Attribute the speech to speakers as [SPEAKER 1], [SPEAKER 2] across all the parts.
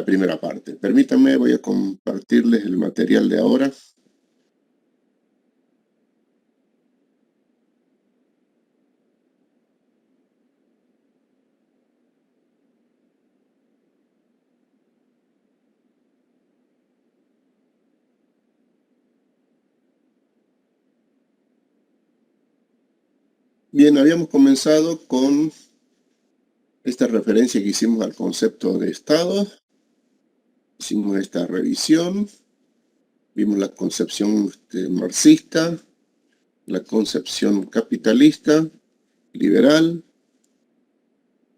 [SPEAKER 1] la primera parte. Permítanme, voy a compartirles el material de ahora. Bien, habíamos comenzado con esta referencia que hicimos al concepto de Estado. Hicimos esta revisión. Vimos la concepción marxista, la concepción capitalista, liberal.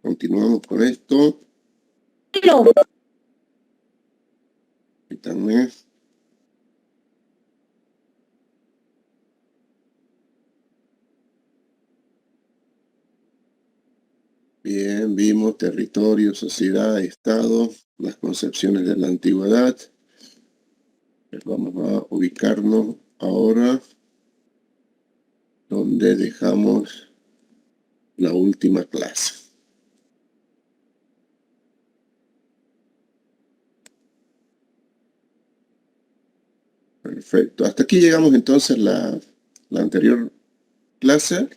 [SPEAKER 1] Continuamos con esto. Y también bien, vimos territorio, sociedad, Estado, las concepciones de la antigüedad. Vamos a ubicarnos ahora donde dejamos la última clase. Perfecto. Hasta aquí llegamos entonces la anterior clase,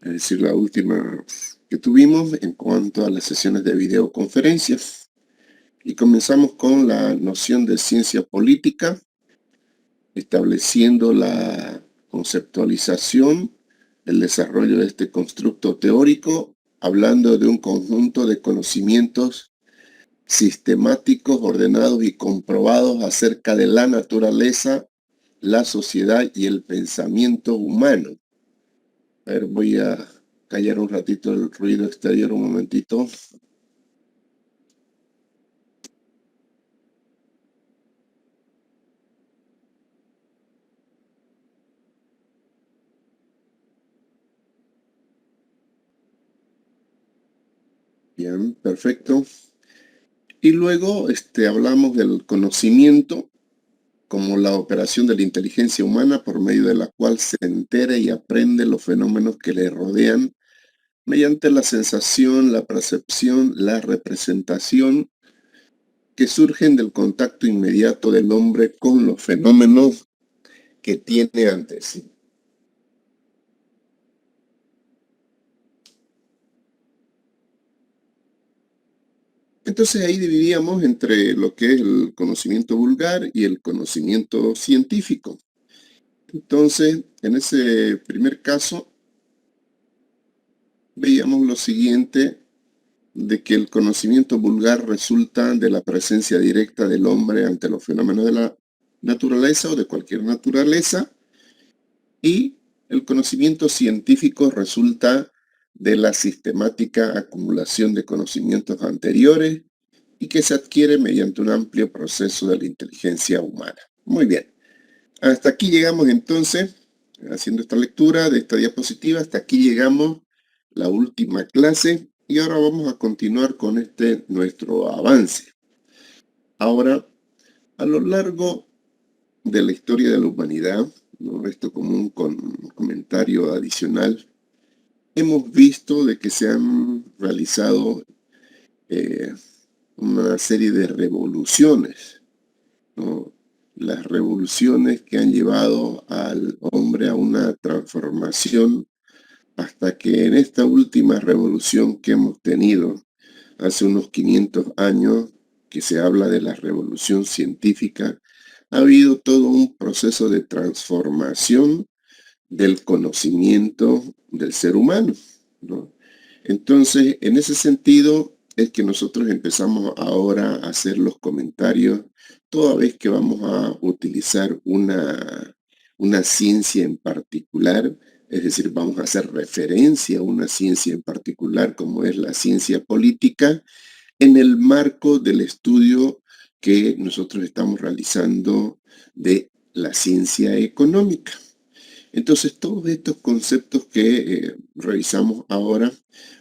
[SPEAKER 1] es decir, la última que tuvimos en cuanto a las sesiones de videoconferencias. Y comenzamos con la noción de ciencia política, estableciendo la conceptualización, el desarrollo de este constructo teórico, hablando de un conjunto de conocimientos sistemáticos, ordenados y comprobados acerca de la naturaleza, la sociedad y el pensamiento humano. A ver, voy a callar un ratito el ruido exterior, un momentito. Bien, perfecto. Y luego hablamos del conocimiento como la operación de la inteligencia humana por medio de la cual se entera y aprende los fenómenos que le rodean mediante la sensación, la percepción, la representación que surgen del contacto inmediato del hombre con los fenómenos que tiene ante sí. Entonces ahí dividíamos entre lo que es el conocimiento vulgar y el conocimiento científico. Entonces, en ese primer caso, veíamos lo siguiente, de que el conocimiento vulgar resulta de la presencia directa del hombre ante los fenómenos de la naturaleza o de cualquier naturaleza, y el conocimiento científico resulta de la sistemática acumulación de conocimientos anteriores y que se adquiere mediante un amplio proceso de la inteligencia humana. Muy bien. Hasta aquí llegamos entonces, haciendo esta lectura de esta diapositiva, hasta aquí llegamos la última clase y ahora vamos a continuar con nuestro avance. Ahora, a lo largo de la historia de la humanidad, ¿no? Esto como un comentario adicional, hemos visto de que se han realizado una serie de revoluciones, ¿no? Las revoluciones que han llevado al hombre a una transformación hasta que en esta última revolución que hemos tenido hace unos 500 años, que se habla de la revolución científica, ha habido todo un proceso de transformación del conocimiento del ser humano, ¿no? Entonces, en ese sentido es que nosotros empezamos ahora a hacer los comentarios toda vez que vamos a utilizar una ciencia en particular, es decir, vamos a hacer referencia a una ciencia en particular como es la ciencia política, en el marco del estudio que nosotros estamos realizando de la ciencia económica. Entonces, todos estos conceptos que revisamos ahora,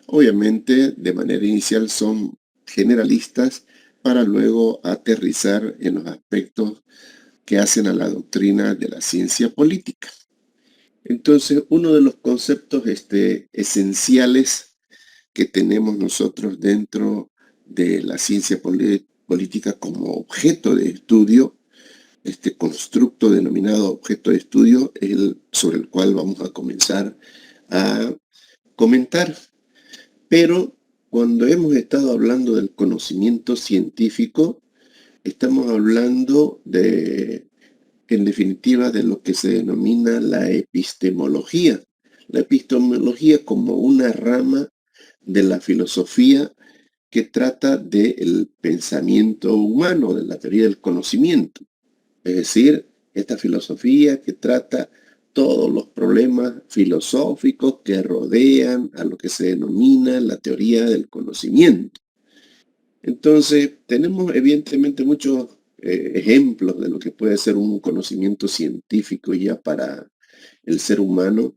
[SPEAKER 1] obviamente de manera inicial son generalistas para luego aterrizar en los aspectos que hacen a la doctrina de la ciencia política. Entonces, uno de los conceptos esenciales que tenemos nosotros dentro de la ciencia política como objeto de estudio, este constructo denominado objeto de estudio, sobre el cual vamos a comenzar a comentar. Pero cuando hemos estado hablando del conocimiento científico, estamos hablando en definitiva, de lo que se denomina la epistemología. La epistemología como una rama de la filosofía que trata del pensamiento humano, de la teoría del conocimiento. Es decir, esta filosofía que trata todos los problemas filosóficos que rodean a lo que se denomina la teoría del conocimiento. Entonces, tenemos evidentemente muchos ejemplos de lo que puede ser un conocimiento científico ya para el ser humano.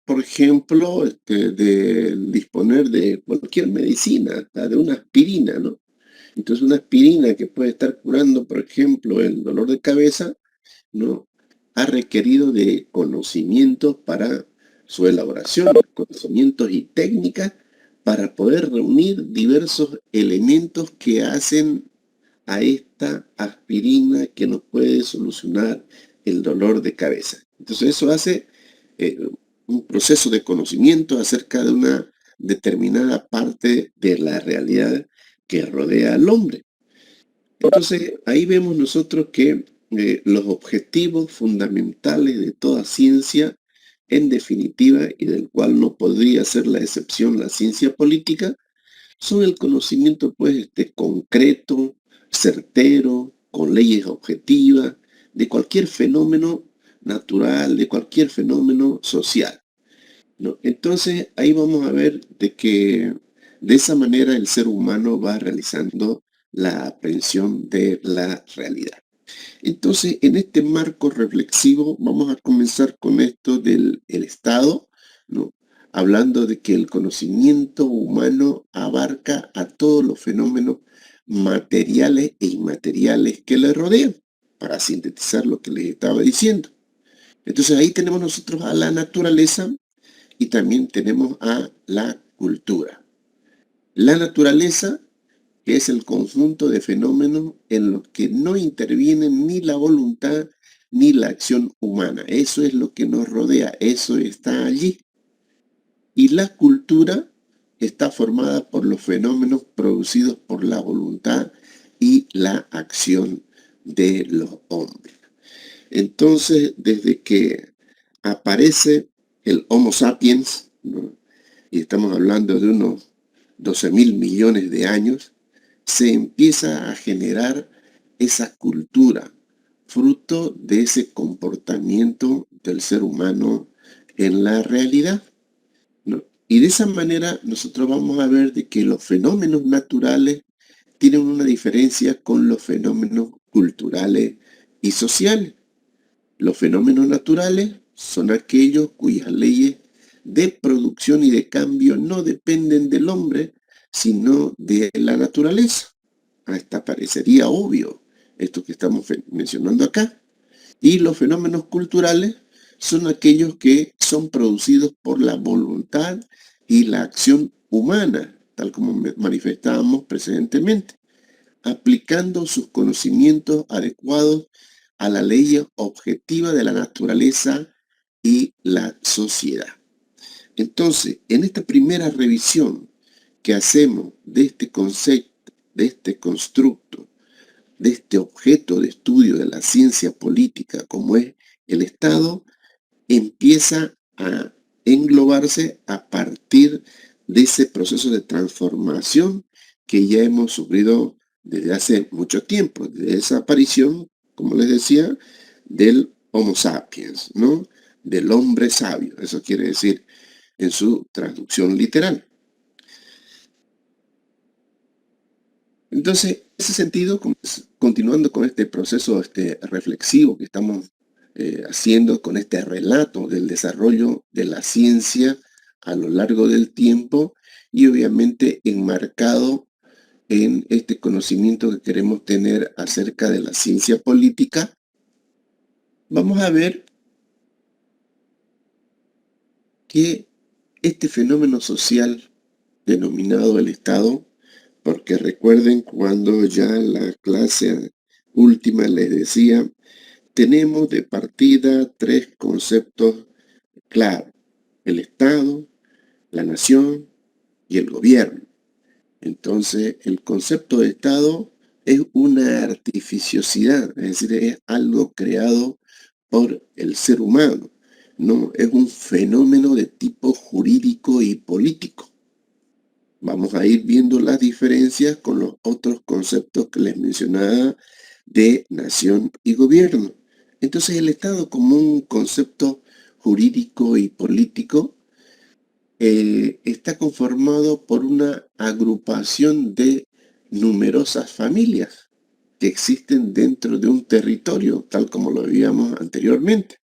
[SPEAKER 1] Por ejemplo, de disponer de cualquier medicina, hasta de una aspirina, ¿no? Entonces, una aspirina que puede estar curando, por ejemplo, el dolor de cabeza, ¿no? Ha requerido de conocimientos para su elaboración, conocimientos y técnicas para poder reunir diversos elementos que hacen a esta aspirina que nos puede solucionar el dolor de cabeza. Entonces eso hace eh, un proceso de conocimiento acerca de una determinada parte de la realidad que rodea al hombre. Entonces ahí vemos nosotros que los objetivos fundamentales de toda ciencia, en definitiva, y del cual no podría ser la excepción la ciencia política, son el conocimiento pues concreto, certero, con leyes objetivas, de cualquier fenómeno natural, de cualquier fenómeno social, ¿no? Entonces ahí vamos a ver de que de esa manera el ser humano va realizando la aprehensión de la realidad. Entonces, en este marco reflexivo vamos a comenzar con esto del el Estado, ¿no? Hablando de que el conocimiento humano abarca a todos los fenómenos materiales e inmateriales que le rodean, para sintetizar lo que les estaba diciendo. Entonces ahí tenemos nosotros a la naturaleza y también tenemos a la cultura. La naturaleza es el conjunto de fenómenos en los que no intervienen ni la voluntad ni la acción humana. Eso es lo que nos rodea, eso está allí. Y la cultura está formada por los fenómenos producidos por la voluntad y la acción de los hombres. Entonces, desde que aparece el Homo sapiens, ¿no? Y estamos hablando de unos 12.000 millones de años, se empieza a generar esa cultura, fruto de ese comportamiento del ser humano en la realidad, ¿no? Y de esa manera nosotros vamos a ver de que los fenómenos naturales tienen una diferencia con los fenómenos culturales y sociales. Los fenómenos naturales son aquellos cuyas leyes de producción y de cambio no dependen del hombre, sino de la naturaleza. Hasta parecería obvio esto que estamos mencionando acá. Y los fenómenos culturales son aquellos que son producidos por la voluntad y la acción humana, tal como manifestábamos precedentemente, aplicando sus conocimientos adecuados a la ley objetiva de la naturaleza y la sociedad. Entonces, en esta primera revisión que hacemos de este concepto, de este constructo, de este objeto de estudio de la ciencia política como es el Estado, empieza a englobarse a partir de ese proceso de transformación que ya hemos sufrido desde hace mucho tiempo, desde esa aparición, como les decía, del Homo sapiens, ¿no? Del hombre sabio, eso quiere decir en su traducción literal. Entonces, en ese sentido, continuando con este proceso reflexivo que estamos haciendo con este relato del desarrollo de la ciencia a lo largo del tiempo y obviamente enmarcado en este conocimiento que queremos tener acerca de la ciencia política, vamos a ver que este fenómeno social denominado el Estado porque recuerden cuando ya en la clase última les decía, tenemos de partida tres conceptos claros: el Estado, la nación y el gobierno. Entonces, el concepto de Estado es una artificiosidad, es decir, es algo creado por el ser humano, no es un fenómeno de tipo jurídico y político. Vamos a ir viendo las diferencias con los otros conceptos que les mencionaba de nación y gobierno. Entonces, el Estado como un concepto jurídico y político está conformado por una agrupación de numerosas familias que existen dentro de un territorio, tal como lo veíamos anteriormente,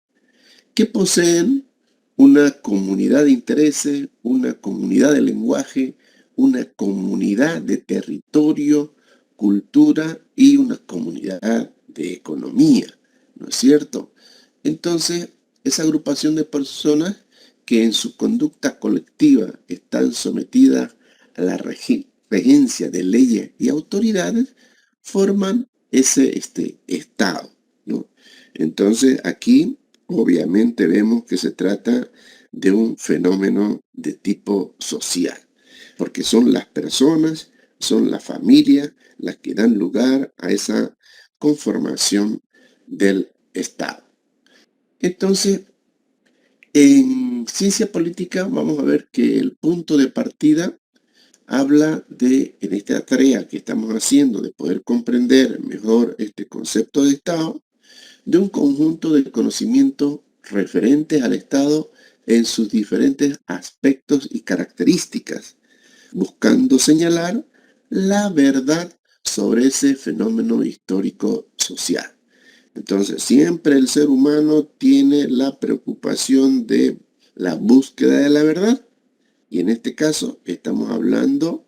[SPEAKER 1] que poseen una comunidad de intereses, una comunidad de lenguaje, una comunidad de territorio, cultura y una comunidad de economía, ¿no es cierto? Entonces, esa agrupación de personas que en su conducta colectiva están sometidas a la regencia de leyes y autoridades, forman ese Estado, ¿no? Entonces, aquí obviamente vemos que se trata de un fenómeno de tipo social, porque son las personas, son las familias las que dan lugar a esa conformación del Estado. Entonces, en ciencia política vamos a ver que el punto de partida habla de, en esta tarea que estamos haciendo, de poder comprender mejor este concepto de Estado, de un conjunto de conocimientos referentes al Estado en sus diferentes aspectos y características, buscando señalar la verdad sobre ese fenómeno histórico social. Entonces, siempre el ser humano tiene la preocupación de la búsqueda de la verdad, y en este caso estamos hablando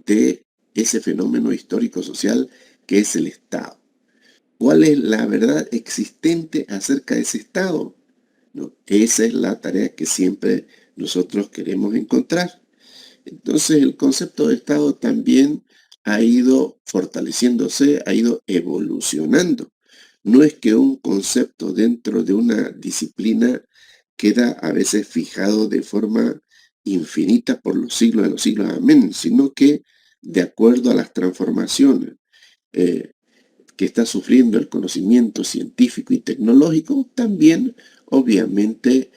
[SPEAKER 1] de ese fenómeno histórico social que es el Estado. ¿Cuál es la verdad existente acerca de ese Estado? ¿No? Esa es la tarea que siempre nosotros queremos encontrar. Entonces, el concepto de Estado también ha ido fortaleciéndose, ha ido evolucionando. No es que un concepto dentro de una disciplina queda a veces fijado de forma infinita por los siglos de los siglos, amén, sino que de acuerdo a las transformaciones eh, que está sufriendo el conocimiento científico y tecnológico, también obviamente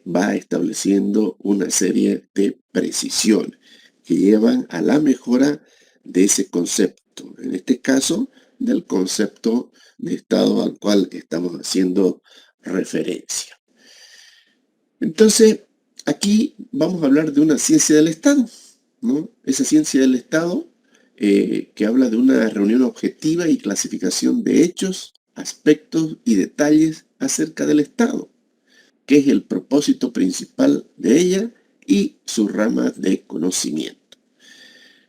[SPEAKER 1] va estableciendo una serie de precisiones que llevan a la mejora de ese concepto, en este caso del concepto de Estado al cual estamos haciendo referencia. Entonces, aquí vamos a hablar de una ciencia del Estado, ¿no? Esa ciencia del Estado que habla de una reunión objetiva y clasificación de hechos, aspectos y detalles acerca del Estado, que es el propósito principal de ella y su rama de conocimiento.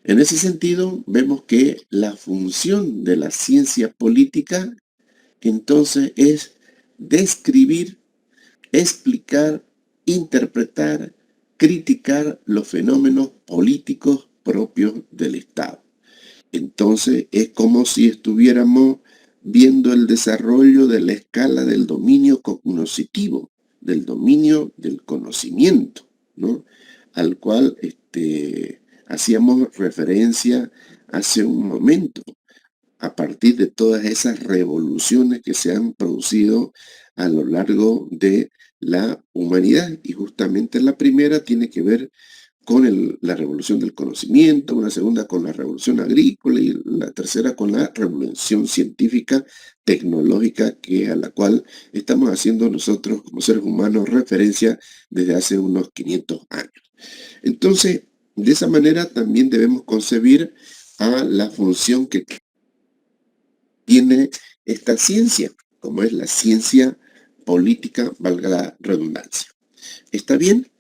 [SPEAKER 1] En ese sentido, vemos que la función de la ciencia política entonces es describir, explicar, interpretar, criticar los fenómenos políticos propios del Estado. Entonces es como si estuviéramos viendo el desarrollo de la escala del dominio cognoscitivo, del dominio del conocimiento, ¿no? Al cual hacíamos referencia hace un momento, a partir de todas esas revoluciones que se han producido a lo largo de la humanidad. Y justamente la primera tiene que ver con la revolución del conocimiento, una segunda con la revolución agrícola y la tercera con la revolución científica tecnológica a la cual estamos haciendo nosotros como seres humanos referencia desde hace unos 500 años. Entonces, de esa manera también debemos concebir a la función que tiene esta ciencia, como es la ciencia política, valga la redundancia. ¿Está bien?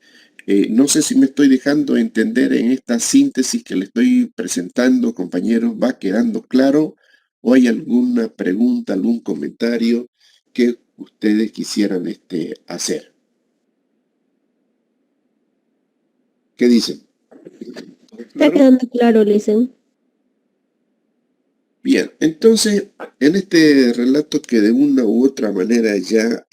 [SPEAKER 1] No sé si me estoy dejando entender en esta síntesis que le estoy presentando, compañeros. ¿Va quedando claro o hay alguna pregunta, algún comentario que ustedes quisieran hacer? ¿Qué dicen?
[SPEAKER 2] Está
[SPEAKER 1] ¿Claro?
[SPEAKER 2] quedando claro, Lisen.
[SPEAKER 1] Bien, entonces, en este relato que de una u otra manera ya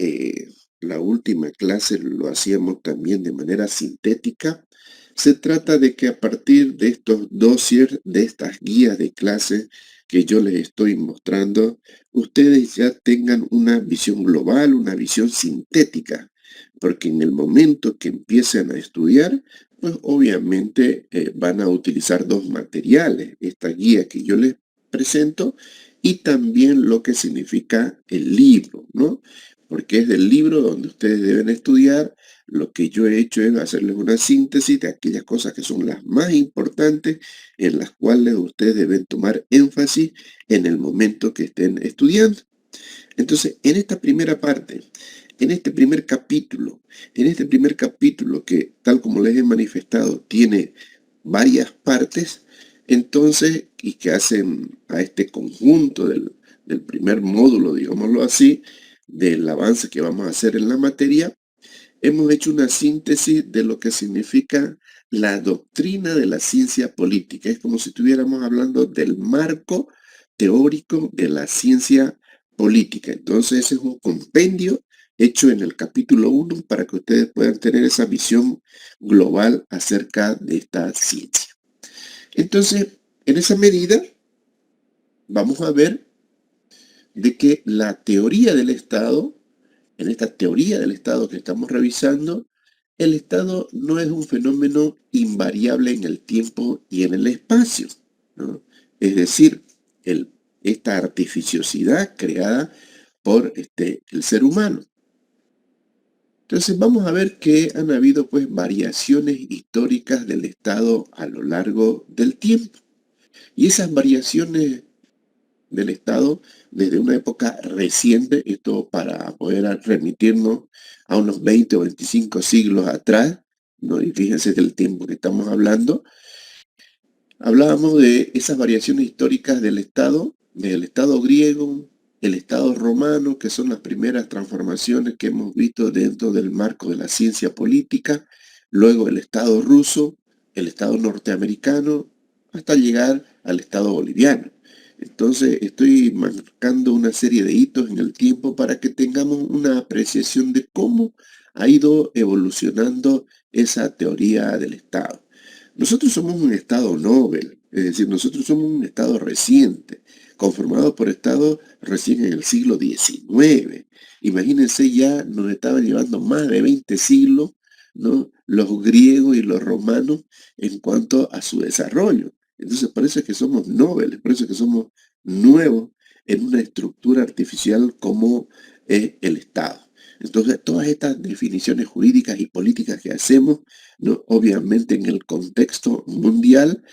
[SPEAKER 1] la última clase lo hacíamos también de manera sintética, se trata de que a partir de estos dossiers, de estas guías de clase que yo les estoy mostrando, ustedes ya tengan una visión global, una visión sintética, porque en el momento que empiecen a estudiar, pues obviamente van a utilizar dos materiales, esta guía que yo les presento y también lo que significa el libro, ¿no? Porque es del libro donde ustedes deben estudiar. Lo que yo he hecho es hacerles una síntesis de aquellas cosas que son las más importantes en las cuales ustedes deben tomar énfasis en el momento que estén estudiando. Entonces, en esta primera parte, en este primer capítulo que, tal como les he manifestado, tiene varias partes, entonces, y que hacen a este conjunto del primer módulo, digámoslo así, del avance que vamos a hacer en la materia, hemos hecho una síntesis de lo que significa la doctrina de la ciencia política. Es como si estuviéramos hablando del marco teórico de la ciencia política. Entonces, ese es un compendio hecho en el capítulo 1 para que ustedes puedan tener esa visión global acerca de esta ciencia. Entonces, en esa medida, vamos a ver de que la teoría del Estado, en esta teoría del Estado que estamos revisando, el Estado no es un fenómeno invariable en el tiempo y en el espacio, ¿no? Es decir, esta artificiosidad creada por el ser humano. Entonces vamos a ver que han habido pues variaciones históricas del Estado a lo largo del tiempo. Y esas variaciones del Estado desde una época reciente, esto para poder remitirnos a unos 20 o 25 siglos atrás, ¿no? Y fíjense del tiempo que estamos hablando, hablábamos de esas variaciones históricas del Estado griego, el Estado romano, que son las primeras transformaciones que hemos visto dentro del marco de la ciencia política, luego el Estado ruso, el Estado norteamericano, hasta llegar al Estado boliviano. Entonces estoy marcando una serie de hitos en el tiempo para que tengamos una apreciación de cómo ha ido evolucionando esa teoría del Estado. Nosotros somos un Estado Nobel, es decir, nosotros somos un Estado reciente, conformado por Estados recién en el siglo XIX. Imagínense, ya nos estaban llevando más de 20 siglos, ¿no? Los griegos y los romanos en cuanto a su desarrollo. Entonces parece que somos nobles, parece que somos nuevos en una estructura artificial como es el Estado. Entonces, todas estas definiciones jurídicas y políticas que hacemos, ¿no? Obviamente en el contexto mundial,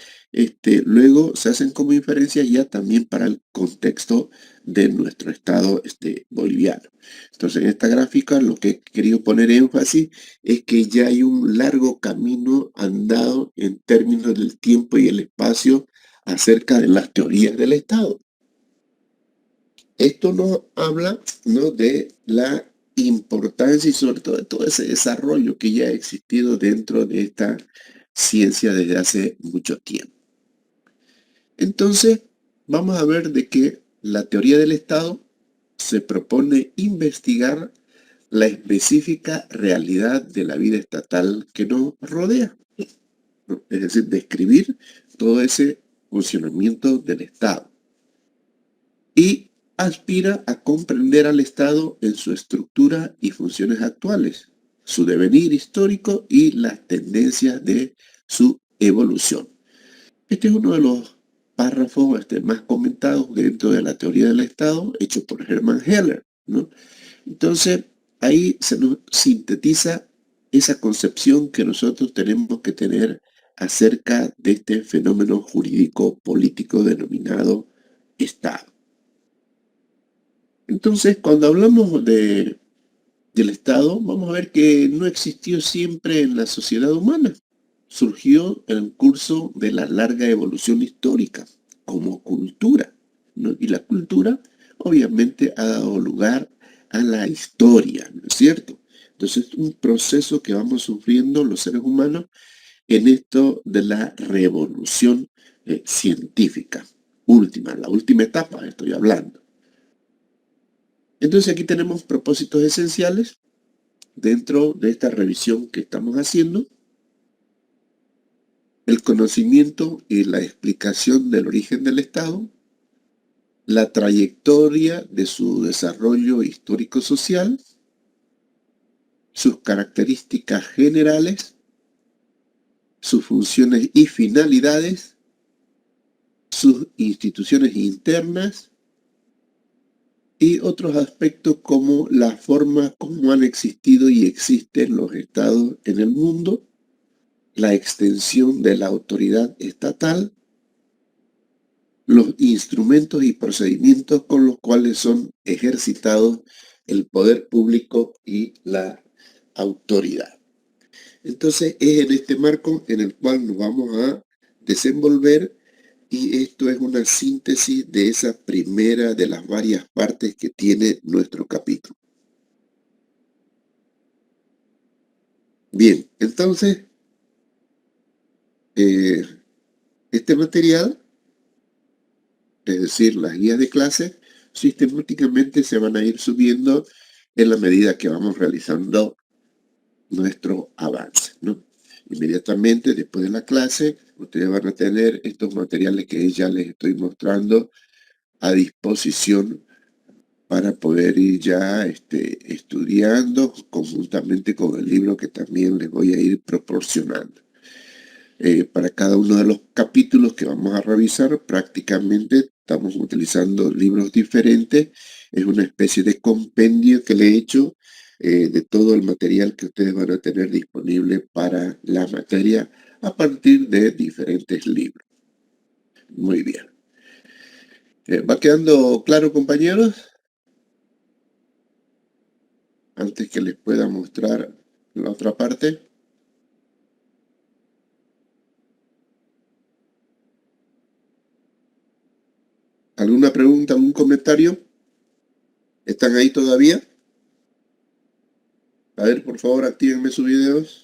[SPEAKER 1] luego se hacen como inferencias ya también para el contexto de nuestro estado boliviano. Entonces, en esta gráfica lo que he querido poner énfasis es que ya hay un largo camino andado en términos del tiempo y el espacio acerca de las teorías del Estado. Esto nos habla, ¿no?, de la importancia y sobre todo de todo ese desarrollo que ya ha existido dentro de esta ciencia desde hace mucho tiempo. Entonces, vamos a ver de que la teoría del Estado se propone investigar la específica realidad de la vida estatal que nos rodea, ¿no? Es decir, describir todo ese funcionamiento del Estado. Y aspira a comprender al Estado en su estructura y funciones actuales, su devenir histórico y las tendencias de su evolución. Este es uno de los párrafos más comentados dentro de la teoría del Estado, hecho por Hermann Heller, ¿no? Entonces, ahí se nos sintetiza esa concepción que nosotros tenemos que tener acerca de este fenómeno jurídico político denominado Estado. Entonces, cuando hablamos del Estado, vamos a ver que no existió siempre en la sociedad humana. Surgió en el curso de la larga evolución histórica como cultura, ¿no? Y la cultura obviamente ha dado lugar a la historia, ¿no es cierto? Entonces, es un proceso que vamos sufriendo los seres humanos en esto de la revolución científica. la última etapa estoy hablando. Entonces aquí tenemos propósitos esenciales dentro de esta revisión que estamos haciendo. El conocimiento y la explicación del origen del Estado, la trayectoria de su desarrollo histórico-social, sus características generales, sus funciones y finalidades, sus instituciones internas y otros aspectos como la forma como han existido y existen los estados en el mundo, la extensión de la autoridad estatal, los instrumentos y procedimientos con los cuales son ejercitados el poder público y la autoridad. Entonces es en este marco en el cual nos vamos a desenvolver y esto es una síntesis de esa primera de las varias partes que tiene nuestro capítulo. Bien, entonces este material, es decir, las guías de clase, sistemáticamente se van a ir subiendo en la medida que vamos realizando nuestro avance, ¿no? Inmediatamente después de la clase, ustedes van a tener estos materiales que ya les estoy mostrando a disposición para poder ir ya estudiando conjuntamente con el libro que también les voy a ir proporcionando. Para cada uno de los capítulos que vamos a revisar, prácticamente estamos utilizando libros diferentes. Es una especie de compendio que le he hecho de todo el material que ustedes van a tener disponible para la materia a partir de diferentes libros. Muy bien. ¿Va quedando claro, compañeros? Antes que les pueda mostrar la otra parte. ¿Alguna pregunta, algún comentario? ¿Están ahí todavía? A ver, por favor, actívenme sus videos.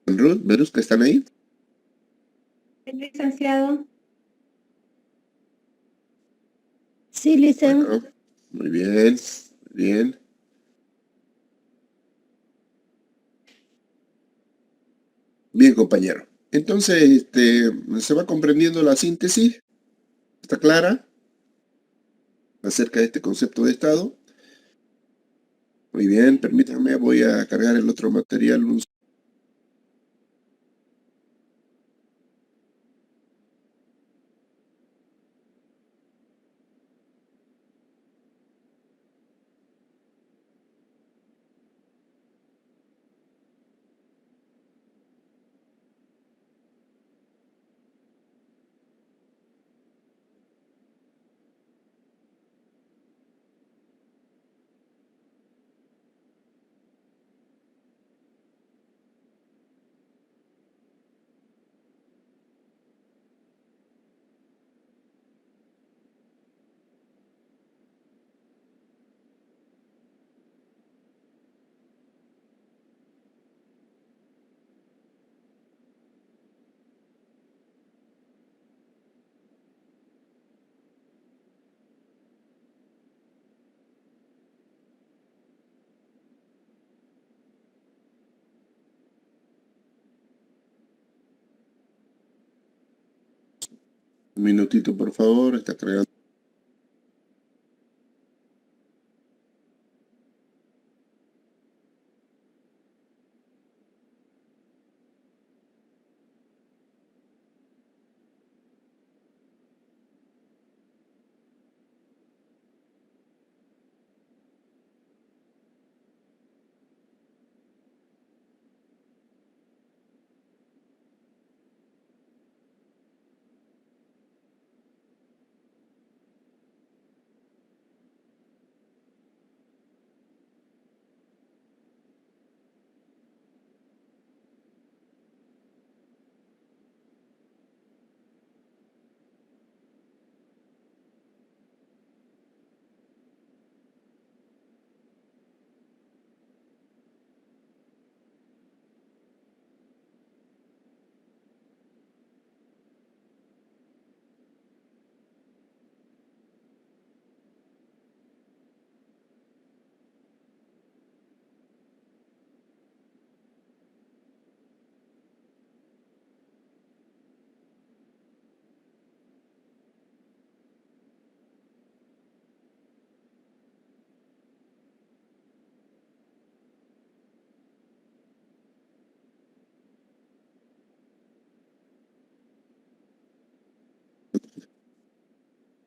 [SPEAKER 1] Ruth, Verus, que están ahí.
[SPEAKER 2] Licenciado. Sí, licenciado.
[SPEAKER 1] Bueno, muy bien, muy bien. Bien, compañero. Entonces, se va comprendiendo la síntesis. ¿Está clara? Acerca de este concepto de estado. Muy bien, permítanme, voy a cargar el otro material. Un minutito, por favor, está cargando.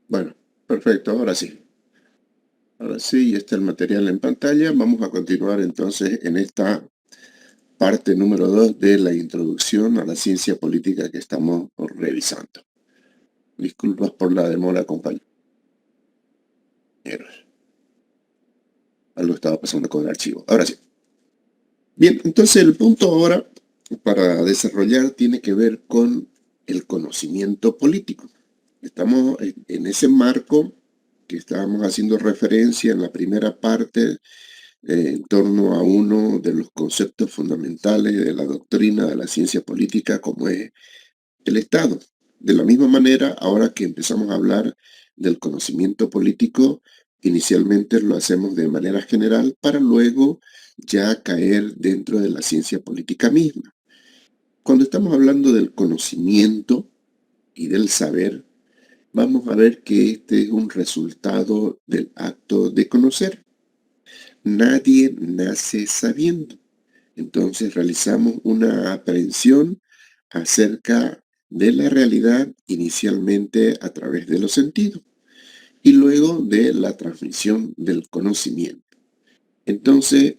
[SPEAKER 1] Bueno, perfecto, ahora sí. Ahora sí, ya está el material en pantalla. Vamos a continuar entonces en esta parte número 2 de la introducción a la ciencia política que estamos revisando. Disculpas por la demora, compañeros. Algo estaba pasando con el archivo. Ahora sí. Bien, entonces el punto ahora para desarrollar tiene que ver con el conocimiento político. Estamos en ese marco que estábamos haciendo referencia en la primera parte en torno a uno de los conceptos fundamentales de la doctrina de la ciencia política como es el Estado. De la misma manera, ahora que empezamos a hablar del conocimiento político, inicialmente lo hacemos de manera general para luego ya caer dentro de la ciencia política misma. Cuando estamos hablando del conocimiento y del saber, vamos a ver que este es un resultado del acto de conocer. Nadie nace sabiendo. Entonces realizamos una aprehensión acerca de la realidad inicialmente a través de los sentidos y luego de la transmisión del conocimiento. Entonces,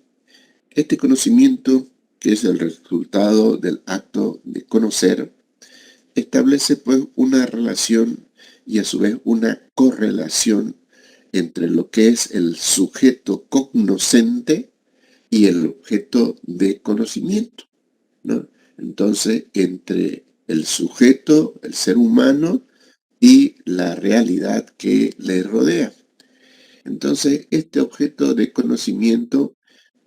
[SPEAKER 1] este conocimiento, que es el resultado del acto de conocer, establece pues una relación y a su vez una correlación entre lo que es el sujeto cognoscente y el objeto de conocimiento, ¿no? Entonces, entre el sujeto, el ser humano, y la realidad que le rodea. Entonces, este objeto de conocimiento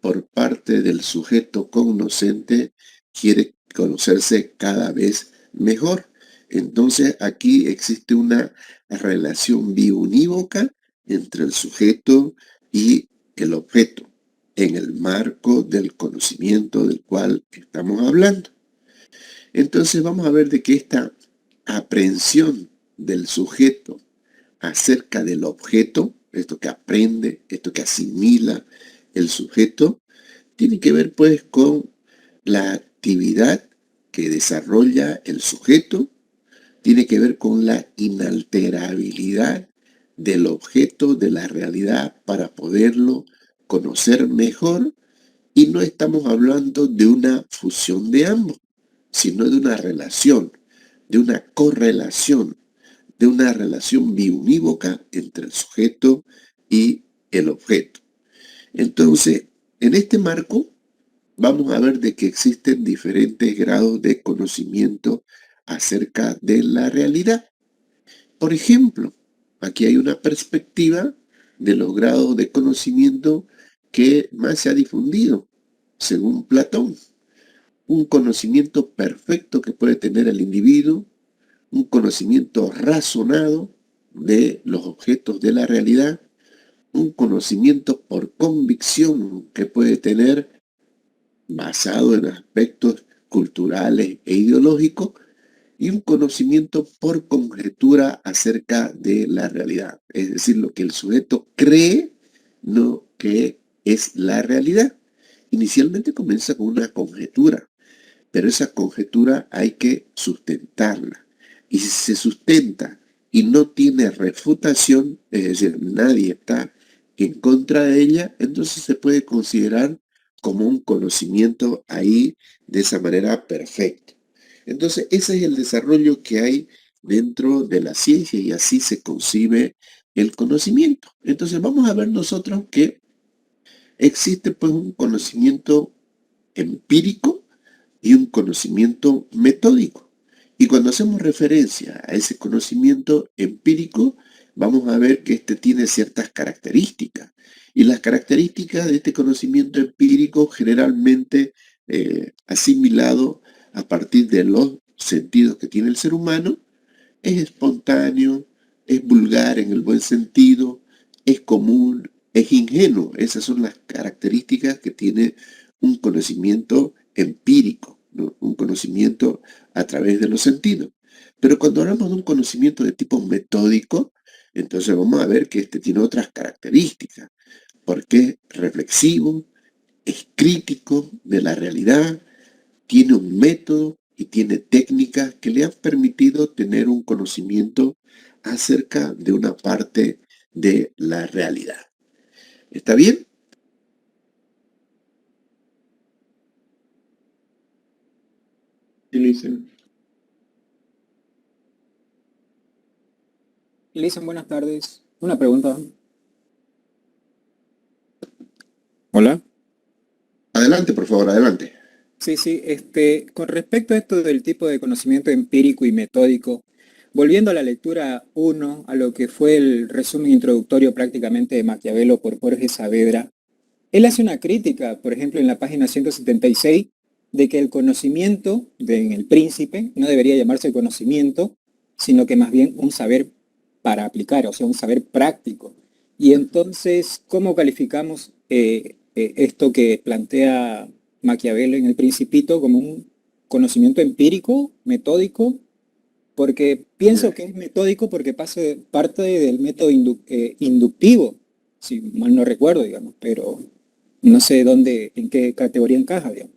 [SPEAKER 1] por parte del sujeto cognoscente quiere conocerse cada vez mejor. Entonces, aquí existe una relación biunívoca entre el sujeto y el objeto en el marco del conocimiento del cual estamos hablando. Entonces, vamos a ver de que esta aprehensión del sujeto acerca del objeto, esto que aprende, esto que asimila el sujeto, tiene que ver pues con la actividad que desarrolla el sujeto, tiene que ver con la inalterabilidad del objeto, de la realidad, para poderlo conocer mejor. Y no estamos hablando de una fusión de ambos, sino de una relación, de una correlación, de una relación biunívoca entre el sujeto y el objeto. Entonces, en este marco, vamos a ver de que existen diferentes grados de conocimiento acerca de la realidad. Por ejemplo, aquí hay una perspectiva de los grados de conocimiento que más se ha difundido, según Platón. Un conocimiento perfecto que puede tener el individuo, un conocimiento razonado de los objetos de la realidad, un conocimiento por convicción que puede tener basado en aspectos culturales e ideológicos y un conocimiento por conjetura acerca de la realidad. Es decir, lo que el sujeto cree, no que es la realidad. Inicialmente comienza con una conjetura, pero esa conjetura hay que sustentarla. Y si se sustenta y no tiene refutación, es decir, nadie está en contra de ella, entonces se puede considerar como un conocimiento ahí de esa manera perfecta. Entonces, ese es el desarrollo que hay dentro de la ciencia y así se concibe el conocimiento. Entonces, vamos a ver nosotros que existe pues un conocimiento empírico y un conocimiento metódico. Y cuando hacemos referencia a ese conocimiento empírico, vamos a ver que este tiene ciertas características. Y las características de este conocimiento empírico generalmente asimilado a partir de los sentidos que tiene el ser humano, es espontáneo, es vulgar en el buen sentido, es común, es ingenuo. Esas son las características que tiene un conocimiento empírico, ¿no? Un conocimiento a través de los sentidos. Pero cuando hablamos de un conocimiento de tipo metódico, entonces vamos a ver que este tiene otras características, porque es reflexivo, es crítico de la realidad, tiene un método y tiene técnicas que le han permitido tener un conocimiento acerca de una parte de la realidad. ¿Está bien?
[SPEAKER 3] Sí, Listen.
[SPEAKER 4] Listen, buenas tardes. Una pregunta. Hola.
[SPEAKER 1] Adelante, por favor, adelante.
[SPEAKER 4] Sí, con respecto a esto del tipo de conocimiento empírico y metódico, volviendo a la lectura 1, a lo que fue el resumen introductorio prácticamente de Maquiavelo por Jorge Saavedra, él hace una crítica, por ejemplo, en la página 176, de que el conocimiento en el príncipe no debería llamarse conocimiento, sino que más bien un saber para aplicar, o sea, un saber práctico. Y entonces, ¿cómo calificamos esto que plantea Maquiavelo en El Principito como un conocimiento empírico, metódico? Porque pienso que es metódico porque parte del método inductivo, si mal no recuerdo, digamos, pero no sé dónde, en qué categoría encaja, digamos.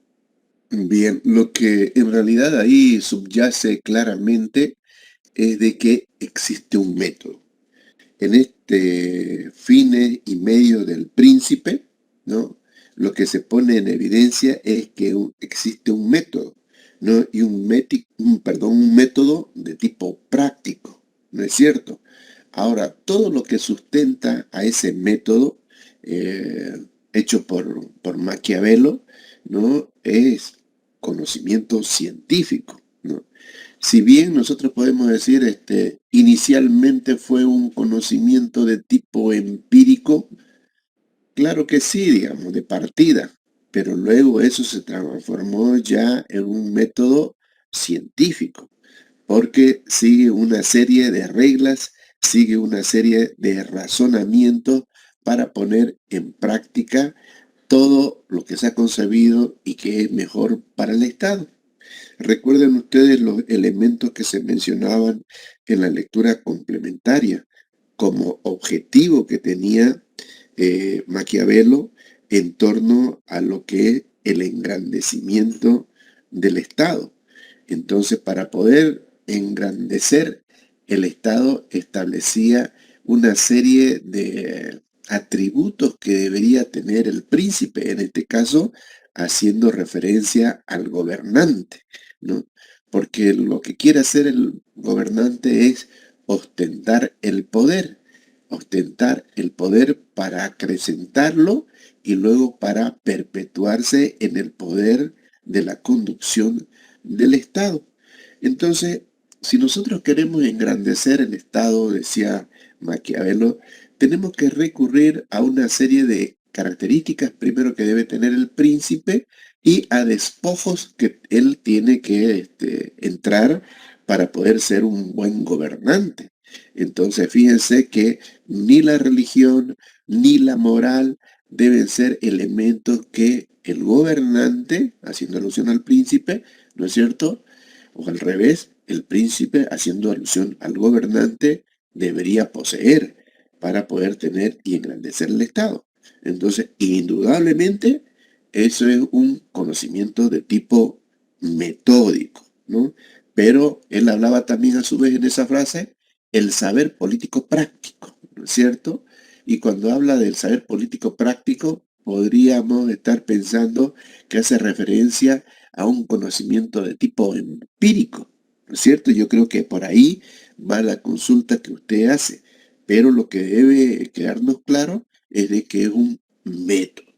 [SPEAKER 1] Bien, lo que en realidad ahí subyace claramente es de que existe un método. En este fines y medio del príncipe, ¿no? Lo que se pone en evidencia es que existe un método, ¿no? Y un método de tipo práctico, ¿no es cierto? Ahora, todo lo que sustenta a ese método hecho por Maquiavelo, ¿no? Es conocimiento científico, ¿no? Si bien nosotros podemos decir, inicialmente fue un conocimiento de tipo empírico, claro que sí, digamos, de partida, pero luego eso se transformó ya en un método científico, porque sigue una serie de reglas, sigue una serie de razonamientos para poner en práctica todo lo que se ha concebido y que es mejor para el Estado. Recuerden ustedes los elementos que se mencionaban en la lectura complementaria como objetivo que tenía Maquiavelo en torno a lo que es el engrandecimiento del Estado. Entonces, para poder engrandecer, el Estado establecía una serie de atributos que debería tener el príncipe, en este caso, haciendo referencia al gobernante, ¿no? Porque lo que quiere hacer el gobernante es ostentar el poder para acrecentarlo y luego para perpetuarse en el poder de la conducción del Estado. Entonces, si nosotros queremos engrandecer el Estado, decía Maquiavelo, tenemos que recurrir a una serie de características, primero que debe tener el príncipe, y a despojos que él tiene que entrar para poder ser un buen gobernante. Entonces, fíjense que ni la religión ni la moral deben ser elementos que el gobernante, haciendo alusión al príncipe, ¿no es cierto? O al revés, el príncipe, haciendo alusión al gobernante, debería poseer para poder tener y engrandecer el Estado. Entonces, indudablemente, eso es un conocimiento de tipo metódico, ¿no? Pero él hablaba también a su vez en esa frase el saber político práctico, ¿no es cierto? Y cuando habla del saber político práctico, podríamos estar pensando que hace referencia a un conocimiento de tipo empírico, ¿no es cierto? Yo creo que por ahí va la consulta que usted hace, pero lo que debe quedarnos claro es de que es un método.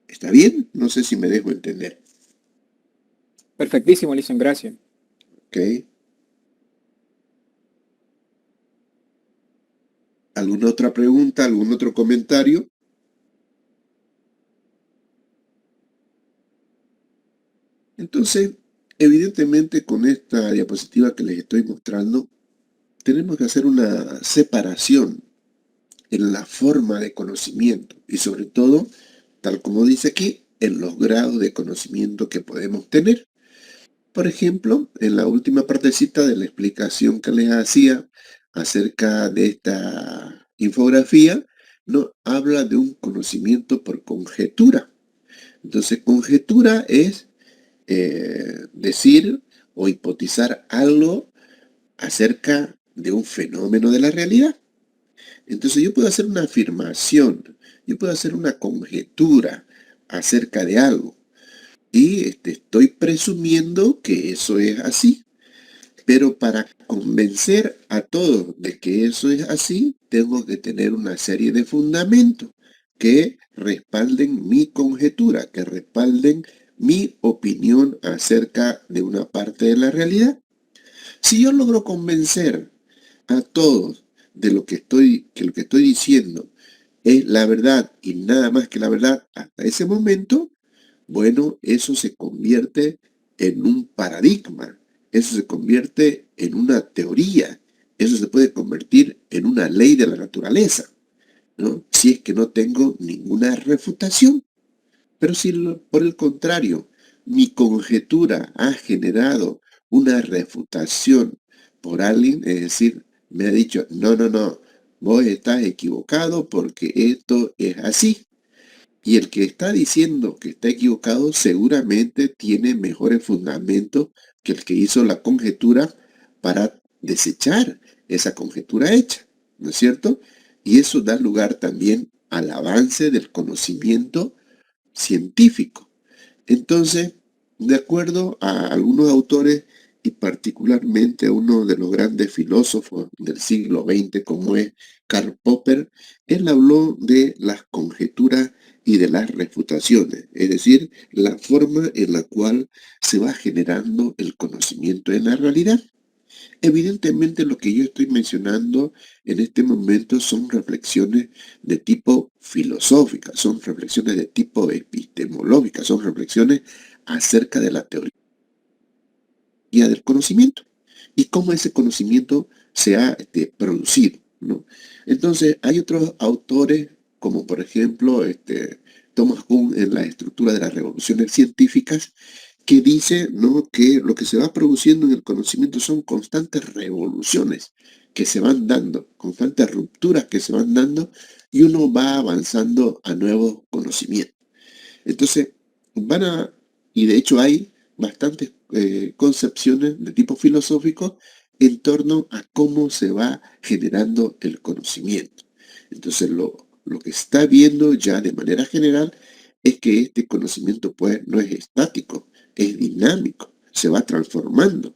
[SPEAKER 1] ¿Está bien? No sé si me dejo entender.
[SPEAKER 4] Perfectísimo, Listen, gracias.
[SPEAKER 1] ¿Ok? ¿Alguna otra pregunta? ¿Algún otro comentario? Entonces, evidentemente con esta diapositiva que les estoy mostrando, tenemos que hacer una separación en la forma de conocimiento y sobre todo, tal como dice aquí, en los grados de conocimiento que podemos tener. Por ejemplo, en la última partecita de la explicación que les hacía acerca de esta infografía, no habla de un conocimiento por conjetura. Entonces, conjetura es decir o hipotizar algo acerca de un fenómeno de la realidad. Entonces yo puedo hacer una afirmación, yo puedo hacer una conjetura acerca de algo y estoy presumiendo que eso es así. Pero para convencer a todos de que eso es así, tengo que tener una serie de fundamentos que respalden mi conjetura, que respalden mi opinión acerca de una parte de la realidad. Si yo logro convencer a todos de que lo que estoy diciendo es la verdad y nada más que la verdad hasta ese momento, bueno, eso se convierte en un paradigma, eso se convierte en una teoría, eso se puede convertir en una ley de la naturaleza, ¿no? Si es que no tengo ninguna refutación. Pero si por el contrario, mi conjetura ha generado una refutación por alguien, es decir, me ha dicho, no, vos estás equivocado porque esto es así. Y el que está diciendo que está equivocado seguramente tiene mejores fundamentos que el que hizo la conjetura para desechar esa conjetura hecha, ¿no es cierto? Y eso da lugar también al avance del conocimiento científico. Entonces, de acuerdo a algunos autores y particularmente a uno de los grandes filósofos del siglo XX como es Karl Popper, él habló de las conjeturas y de las refutaciones, es decir, la forma en la cual se va generando el conocimiento en la realidad. Evidentemente lo que yo estoy mencionando en este momento son reflexiones de tipo filosófica, son reflexiones de tipo epistemológica, son reflexiones acerca de la teoría del conocimiento y cómo ese conocimiento se ha producido, ¿no? Entonces hay otros autores como por ejemplo Thomas Kuhn en la estructura de las revoluciones científicas que dice, ¿no?, que lo que se va produciendo en el conocimiento son constantes revoluciones que se van dando, constantes rupturas que se van dando y uno va avanzando a nuevos conocimientos. Entonces, y de hecho hay bastantes concepciones de tipo filosófico en torno a cómo se va generando el conocimiento. Entonces, lo que está viendo ya de manera general es que este conocimiento pues no es estático, es dinámico, se va transformando.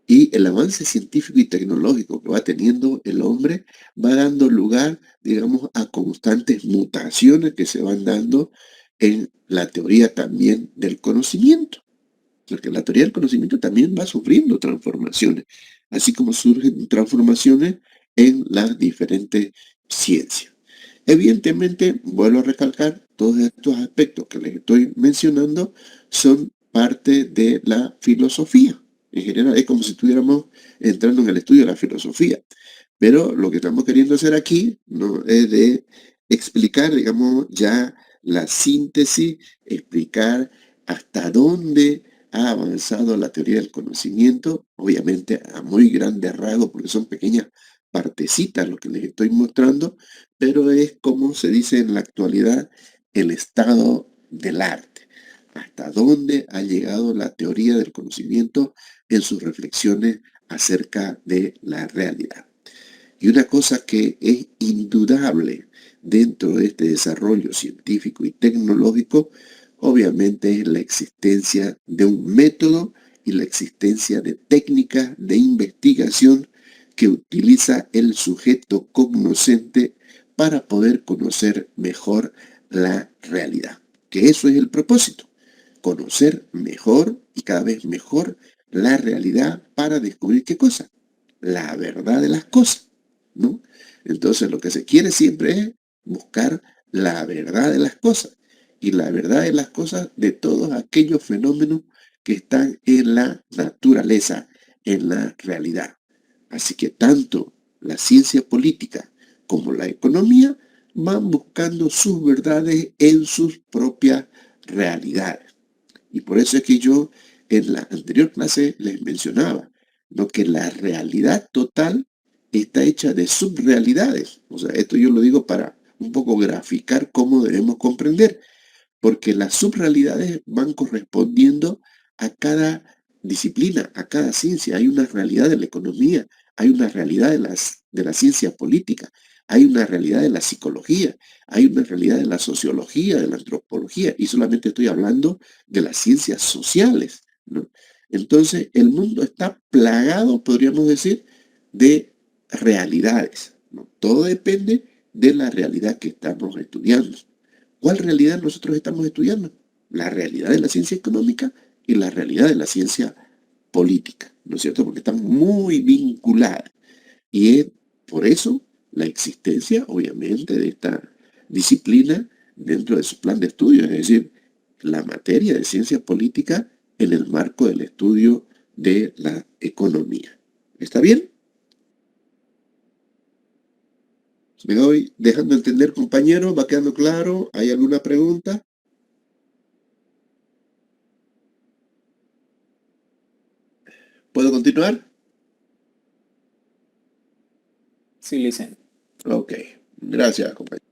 [SPEAKER 1] Y el avance científico y tecnológico que va teniendo el hombre va dando lugar, digamos, a constantes mutaciones que se van dando en la teoría también del conocimiento. Porque la teoría del conocimiento también va sufriendo transformaciones, así como surgen transformaciones en las diferentes ciencias. Evidentemente, vuelvo a recalcar, todos estos aspectos que les estoy mencionando son parte de la filosofía. En general, es como si estuviéramos entrando en el estudio de la filosofía. Pero lo que estamos queriendo hacer aquí, ¿no?, es de explicar, digamos, ya la síntesis, explicar hasta dónde ha avanzado la teoría del conocimiento, obviamente a muy grandes rasgos, porque son pequeñas partecitas lo que les estoy mostrando, pero es como se dice en la actualidad el estado del arte. Hasta dónde ha llegado la teoría del conocimiento en sus reflexiones acerca de la realidad. Y una cosa que es indudable dentro de este desarrollo científico y tecnológico, obviamente es la existencia de un método y la existencia de técnicas de investigación que utiliza el sujeto cognoscente para poder conocer mejor la realidad. Que eso es el propósito, conocer mejor y cada vez mejor la realidad para descubrir qué cosa, la verdad de las cosas, ¿no? Entonces lo que se quiere siempre es buscar la verdad de las cosas y la verdad de las cosas de todos aquellos fenómenos que están en la naturaleza, en la realidad. Así que tanto la ciencia política como la economía van buscando sus verdades en sus propias realidades. Y por eso es que yo en la anterior clase les mencionaba, ¿no?, que la realidad total está hecha de subrealidades. O sea, esto yo lo digo para un poco graficar cómo debemos comprender, porque las subrealidades van correspondiendo a cada disciplina, a cada ciencia. Hay una realidad de la economía, hay una realidad de la ciencia política, hay una realidad de la psicología, hay una realidad de la sociología, de la antropología, y solamente estoy hablando de las ciencias sociales, ¿no? Entonces, el mundo está plagado, podríamos decir, de realidades, ¿no? Todo depende de la realidad que estamos estudiando. ¿Cuál realidad nosotros estamos estudiando? La realidad de la ciencia económica y la realidad de la ciencia política, ¿no es cierto? Porque están muy vinculadas. Y es por eso la existencia, obviamente, de esta disciplina dentro de su plan de estudio, es decir, la materia de ciencia política en el marco del estudio de la economía. ¿Está bien? Me voy dejando entender, compañero, ¿va quedando claro? ¿Hay alguna pregunta? ¿Puedo continuar?
[SPEAKER 4] Sí, Licen.
[SPEAKER 1] Ok, gracias, compañero.